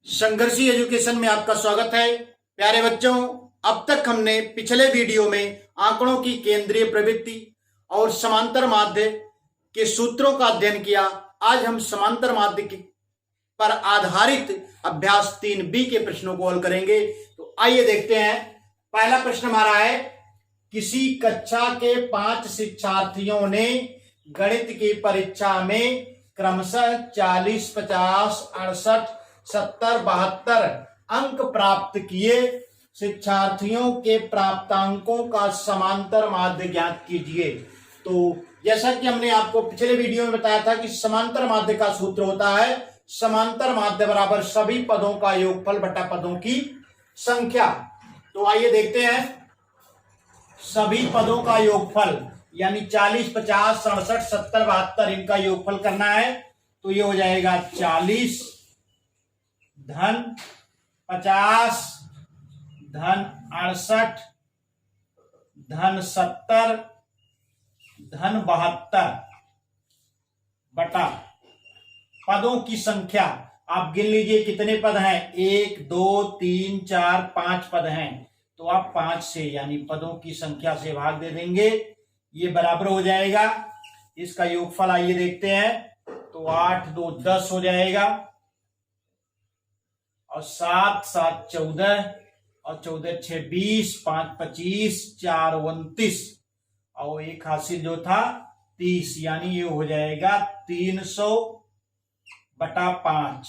संघर्षी education में आपका स्वागत है। प्यारे बच्चों, अब तक हमने पिछले वीडियो में आंकड़ों की केंद्रीय प्रवृत्ति और समांतर माध्य के सूत्रों का अध्ययन किया। आज हम समांतर माध्य पर आधारित अभ्यास 3B के प्रश्नों को हल करेंगे। तो आइए देखते हैं। पहला प्रश्न हमारा है, किसी कक्षा के 5 शिक्षार्थियों ने गणित की परीक्षा में क्रमशः 40, 50, 68, 70, 72 अंक प्राप्त किए। शिक्षार्थियों के प्राप्तांकों का समांतर माध्य ज्ञात कीजिए। तो जैसा कि हमने आपको पिछले वीडियो में बताया था कि समांतर माध्य का सूत्र होता है समांतर माध्य बराबर सभी पदों का योगफल बटा पदों की संख्या। तो आइए देखते हैं। सभी पदों का योगफल यानी 40, 50, 67, 70, 72 इनका योगफल करना है। तो ये हो जाएगा 40 धन 50 धन 68 धन 70 धन 72 बटा पदों की संख्या। आप गिन लीजिए कितने पद हैं। 1, 2, 3, 4, 5 पद हैं। तो आप 5 से यानी पदों की संख्या से भाग दे देंगे, ये बराबर हो जाएगा। इसका योगफल आइए देखते हैं। तो 8, 2, 10 हो जाएगा और 7, 7, 14 और 14, 6, 20, 5, 25, 4, 29 और एक हासिल जो था 30, यानी ये हो जाएगा 300 बटा 5।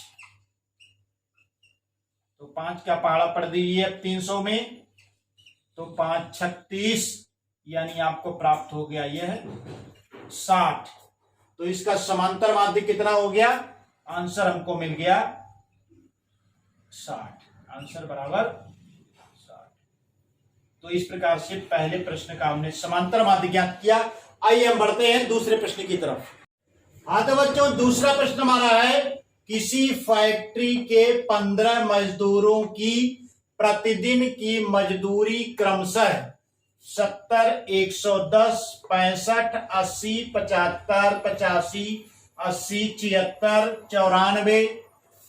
तो 5 का पहाड़ा पढ़ दीजिए अब 300 में। तो 5, 36 यानी आपको प्राप्त हो गया यह 60। तो इसका समांतर माध्य कितना हो गया? आंसर हमको मिल गया 60। आंसर बराबर 60। तो इस प्रकार से पहले प्रश्न का हमने समांतर माध्य ज्ञात किया। आइए हम बढ़ते हैं दूसरे प्रश्न की तरफ। हाँ तो बच्चों, दूसरा प्रश्न हमारा है, किसी फैक्ट्री के 15 मजदूरों की प्रतिदिन की मजदूरी क्रमशः 70, 110, 65, 80, 75, 85, 80, 76, 94,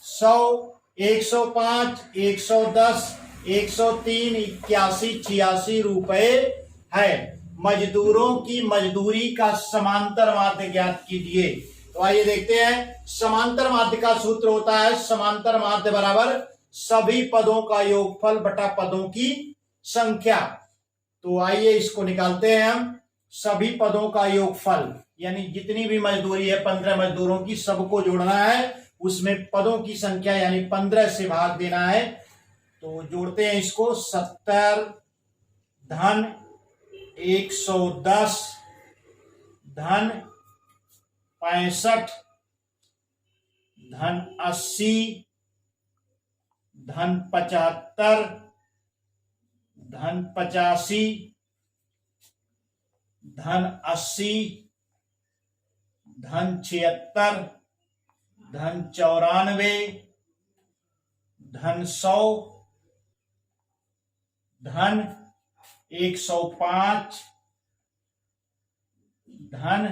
100, 105, 110, 103, 81, 86 रुपए है। मजदूरों की मजदूरी का समांतर माध्य ज्ञात कीजिए। तो आइए देखते हैं। समांतर माध्य का सूत्र होता है समांतर माध्य बराबर सभी पदों का योगफल बटा पदों की संख्या। तो आइए इसको निकालते हैं हम। सभी पदों का योगफल यानी जितनी भी मजदूरी है 15 मजदूरों की, सबको जोड़ना है। उसमें पदों की संख्या यानी 15 से भाग देना है। तो जोड़ते हैं इसको। 70 धन 110 धन 65 धन 80 धन 75 धन 85 धन 80 धन 76 धन 94 धन 100 धन 105 धन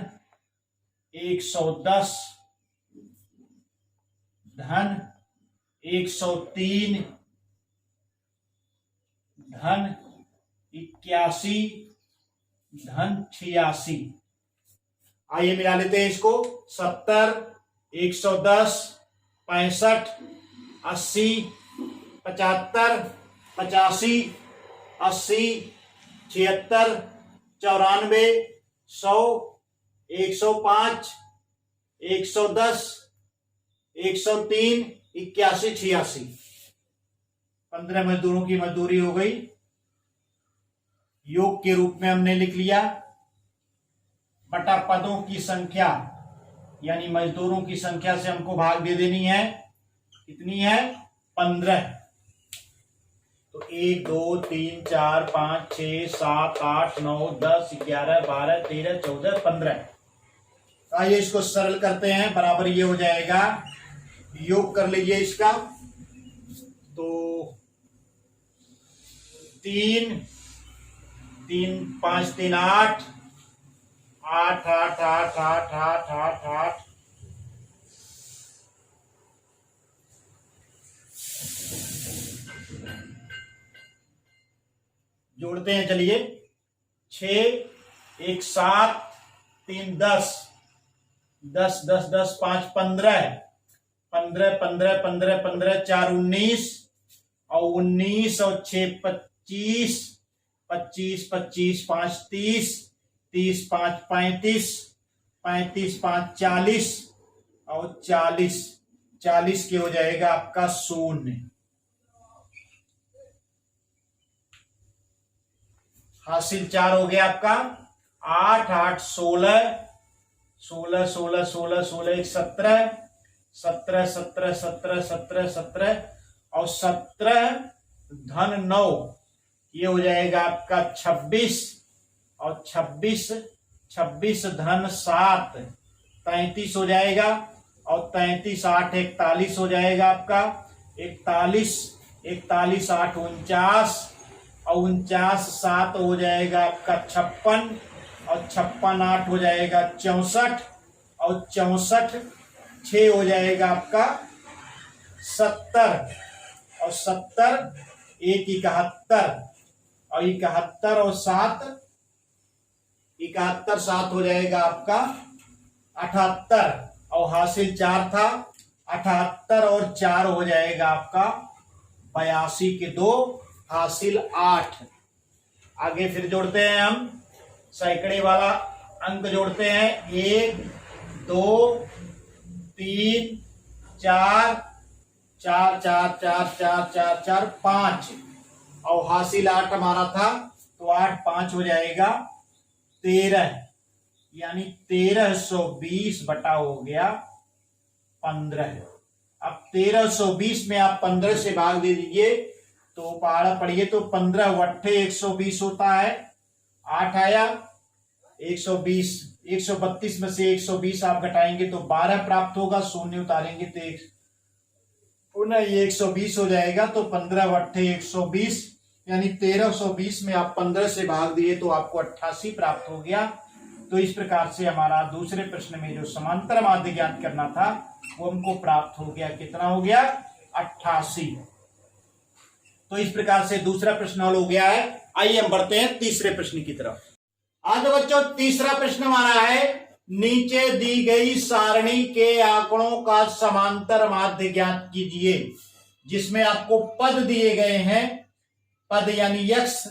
110 धन 103 धन 81 धन 86। आइए मिला लेते हैं इसको। 70, 110, 65, 80, 75, 85, 80, 76, 94, 100, 105, 110, 103, 81, 86। 15 मजदूरों की मजदूरी हो गई। योग के रूप में हमने लिख लिया बटा पदों की संख्या यानी मजदूरों की संख्या से हमको भाग दे देनी है। कितनी है? 15। तो 1, 2, 3, 4, 5, 6, 7, 8, 9, 10, 11, 12, 13, 14, 15। आइए इसको सरल करते हैं। बराबर ये हो जाएगा, योग कर लीजिए इसका। तो 3, 3, 5, 3, 8, 8, 8, 8, 8, 8, 8, 8, जोड़ते हैं, चलिए। 6 1 7 3 10, 10 10 10 5 15, 15 15 15 15 4 19, और 19 और 6 25, 25 25 5 30, 30 5 35, 35 5 40, और 40 40 के हो जाएगा आपका 0। हासिल 4 हो गया आपका। 8 8 16, 16 16 16 16 1 17, 17 17 17 17 17, और 17 धन 9, ये हो जाएगा आपका 26, और 26 26 धन 7 33 हो जाएगा, और 33 8 41 हो जाएगा आपका। 41 41 8 49, और 49 7 हो जाएगा आपका 56, और 56 8 हो जाएगा 64, और 64 6 हो जाएगा आपका 70, और 70 1 71, और 71 और 7 71 7 हो जाएगा आपका 78, और हासिल 4 था। 78 और 4 हो जाएगा आपका 82 के 2, हासिल 8। आगे फिर जोड़ते हैं हम, सैकड़े वाला अंक जोड़ते हैं। 1 2 3 4 4 4 4 4 4 4 5, और हासिल 8 हमारा था, तो 8 5 हो जाएगा 13, यानी 1320 बटा हो गया 15। अब 1320 में आप 15 से भाग दे दीजिए, तो पहाड़ा पढ़िए, तो 15 वट्ठे 120 होता है। 8 आया, 120, 132 में से 120 आप घटाएंगे तो 12 प्राप्त होगा, 0 उतारेंगे तो पुनः ये 120 हो जाएगा। तो 15 वट्ठे 120, यानी 1320 में आप 15 से भाग दिए तो आपको 88 प्राप्त हो गया। तो इस प्रकार से हमारा दूसरे प्रश्न में जो समांतर माध्य ज्ञात करना था वो हमको प्राप्त हो गया। कितना हो गया? 88। तो इस प्रकार से दूसरा प्रश्न हल हो गया है। आइए हम बढ़ते हैं तीसरे प्रश्न की तरफ। आज बच्चों तीसरा प्रश्न हमारा है, नीचे दी गई सारणी के आंकड़ों का समांतर माध्य ज्ञात कीजिए, जिसमें आपको पद दिए गए हैं। पद यानी यक्स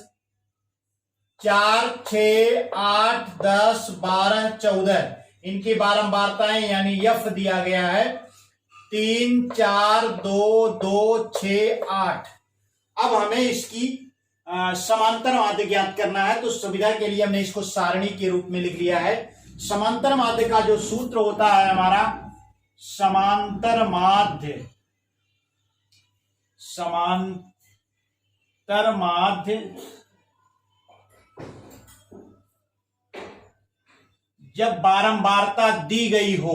4 6 8 10 12 14, इनकी बारंबारताएं यानी यफ दिया गया है 3 4 2 2 6 8। अब हमें इसकी समांतर माध्य ज्ञात करना है, तो सुविधा के लिए हमने इसको सारणी के रूप में लिख लिया है। समांतर माध्य का जो सूत्र होता है हमारा, समांतर माध्य जब बारंबारता दी गई हो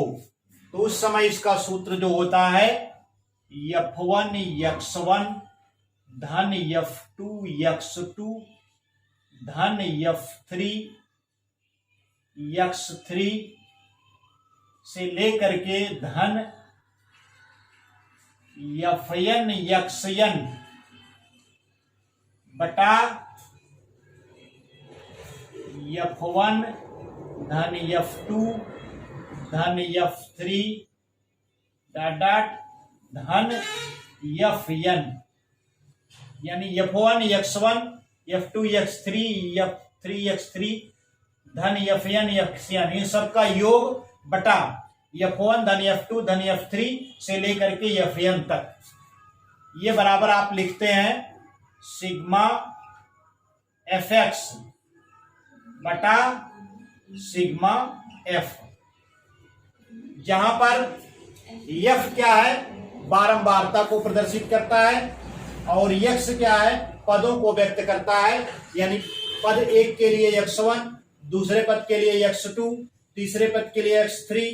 तो उस समय इसका सूत्र जो होता है F1 x1 धन F2 x2 धन F3 x3 से लेकर के धन Fn xn बटा F1 धन F2 धन F3 धन Fn, यानी F1 x1 F2 x3 F3 x3 धन Fn xn, इन सबका योग बटा F1 धन F2 धन F3 से लेकर के Fn तक। ये बराबर आप लिखते हैं सिग्मा fx बटा सिग्मा f, जहां पर f क्या है? बारंबारता को प्रदर्शित करता है, और x क्या है? पदों को व्यक्त करता है। यानी पद 1 के लिए x1, दूसरे पद के लिए x2, तीसरे पद के लिए x3,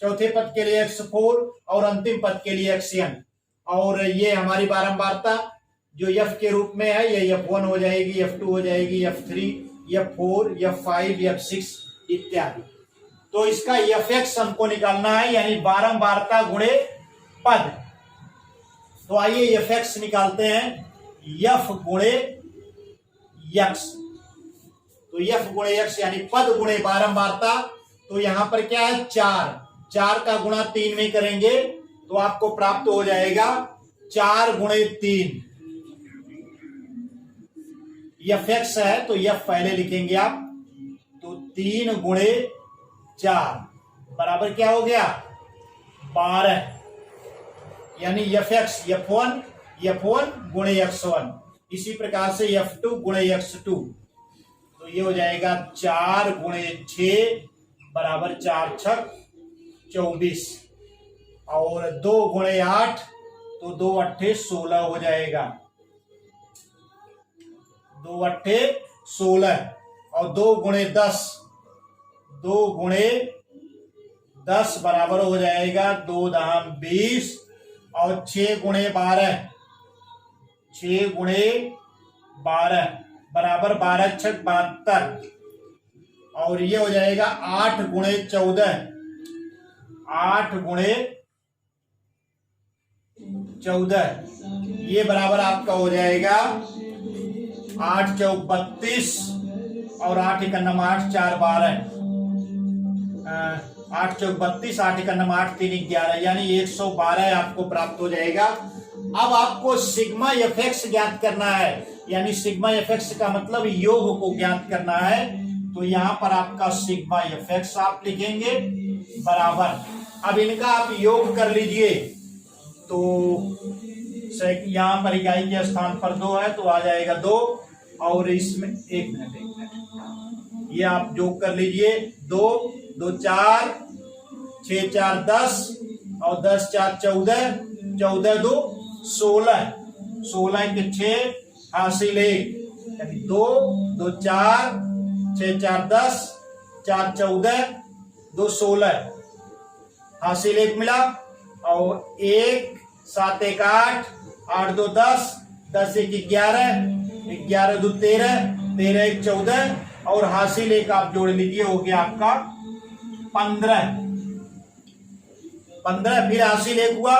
चौथे पद के लिए x4 और अंतिम पद के लिए xn। और ये हमारी बारंबारता जो f के रूप में है, ये F1 हो जाएगी, F2 हो जाएगी, F3, F4, F5, F6 इत्यादि। तो इसका fx हमको निकालना है, यानी बारंबारता गुणे पद। तो आइए fx निकालते हैं। f गुणे यक्स। तो यफ गुणे यक्स यानी पद गुणे बारंबारता। तो यहां पर क्या है, 4 का गुणा 3 में करेंगे तो आपको प्राप्त हो जाएगा 4 गुणे 3। यफ एक्स है तो यफ पहले लिखेंगे आप, तो 3 गुणे 4 बराबर क्या हो गया, 12। यानी यफ एक्स F1 गुणे x1। इसी प्रकार से F2 गुणे x2। तो ये हो जाएगा 4 गुणे 6 बराबर 4 छक 24, और 2 गुणे 8 तो 2 अट्ठे 16 हो जाएगा, 2 अट्ठे 16, और 2 गुणे 10 बराबर हो जाएगा 2 दाम 20, और 6 गुणे 12 बराबर 12 छक 72, और ये हो जाएगा 8 गुणे 14, ये बराबर आपका हो जाएगा 8 चौक 32, और 8 एकन्नम 8 4 12, 8 चौक 32, 8 एकन्नम 8 3 11, यानी 112 आपको प्राप्त हो जाएगा। अब आपको सिग्मा एफ एक्स ज्ञात करना है, यानी सिग्मा एफ एक्स का मतलब योग को ज्ञात करना है। तो यहां पर आपका सिग्मा एफ एक्स आप लिखेंगे बराबर, अब इनका आप योग कर लीजिए। तो यहां पर इकाई के स्थान पर 2 है तो आ जाएगा 2, और इसमें 1 मिनट ये आप योग कर लीजिए। 2 2 4, 6 4 10, और 10 4 14, 14 2 16, 16 के 6 हासिल 1, यानी 2 2 4, 6 4 10, 4 14, 2 16, हासिल 1 मिला, और 1 7 1 8, 8 2 10, 10 1 11, 11 2 13, 13 1 14, और हासिल 1 आप जोड़ लीजिए, हो गया आपका 15। फिर हासिल 1 हुआ,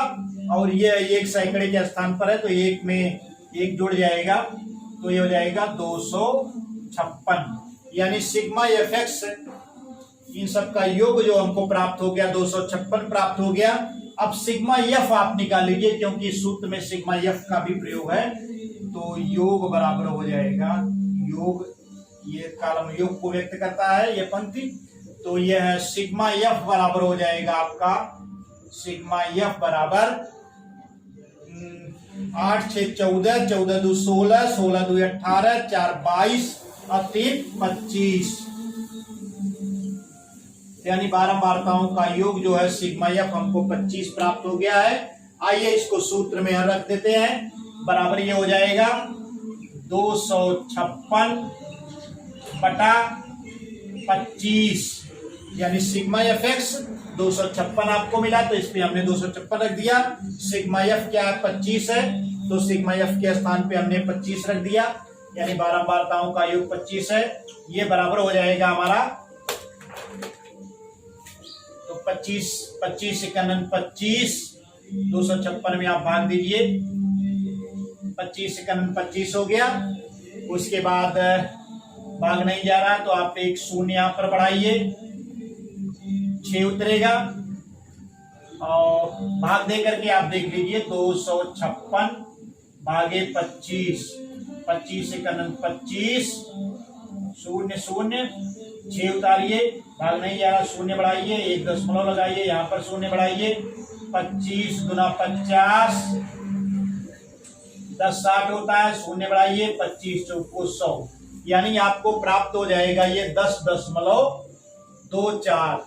और ये 1 सैकड़े के स्थान पर है तो 1 में 1 जुड़ जाएगा, तो ये हो जाएगा 256। यानी सिग्मा एफ एक्स इन सब का योग जो हमको प्राप्त हो गया 256 प्राप्त हो गया। अब सिग्मा एफ आप निकाल लीजिए, क्योंकि सूत्र में सिग्मा एफ का भी प्रयोग है। तो योग बराबर हो जाएगा, योग ये कॉलम योग को व्यक्त करता है, ये पंक्ति। तो ये है सिग्मा एफ बराबर हो जाएगा आपका, सिग्मा एफ बराबर 8 6 14, 14 2 16, 16 2 18, 4 22, और 3 25, यानी बारंबारताओं का योग जो है सिग्मा एफ हमको 25 प्राप्त हो गया है। आइए इसको सूत्र में रख देते हैं, बराबर ये हो जाएगा 256 बटा 25, यानी सिग्मा एफ एक्स 256 आपको मिला, तो इसमें हमने 256 रख दिया। सिग्मा एफ क्या है, 25 है, तो सिग्मा एफ के स्थान पे हमने 25 रख दिया, यानी बारंबारताओं का योग 25 है। ये बराबर हो जाएगा हमारा, तो 25 25 51 25, 256 में आप भाग दीजिए, 25 51 25 हो गया। उसके बाद भाग नहीं जा रहा तो आप एक शून्य यहां पर बढ़ाइए, 6 उतरेगा, और भाग दे करके आप देख लीजिए 256 भागे 25, 25 51 25, 0 0, 6 उतारिए, भाग नहीं जा रहा, शून्य बढ़ाइए, 1 दशमलव लगाइए, यहाँ पर शून्य बढ़ाइए, 25 गुना 50, 10 60 होता है, शून्य बढ़ाइए, 25 चौको 100, यानी आपको प्राप्त हो जाएगा ये 10.24।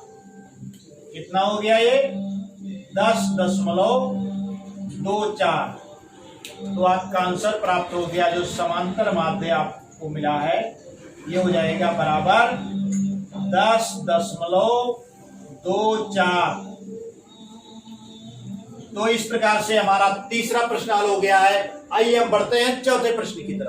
कितना हो गया ये 10.24। तो आपका आंसर प्राप्त हो गया, जो समांतर माध्य आपको मिला है ये हो जाएगा बराबर 10.24। तो इस प्रकार से हमारा तीसरा प्रश्न हल हो गया है। आइए हम बढ़ते हैं चौथे प्रश्न की तरफ।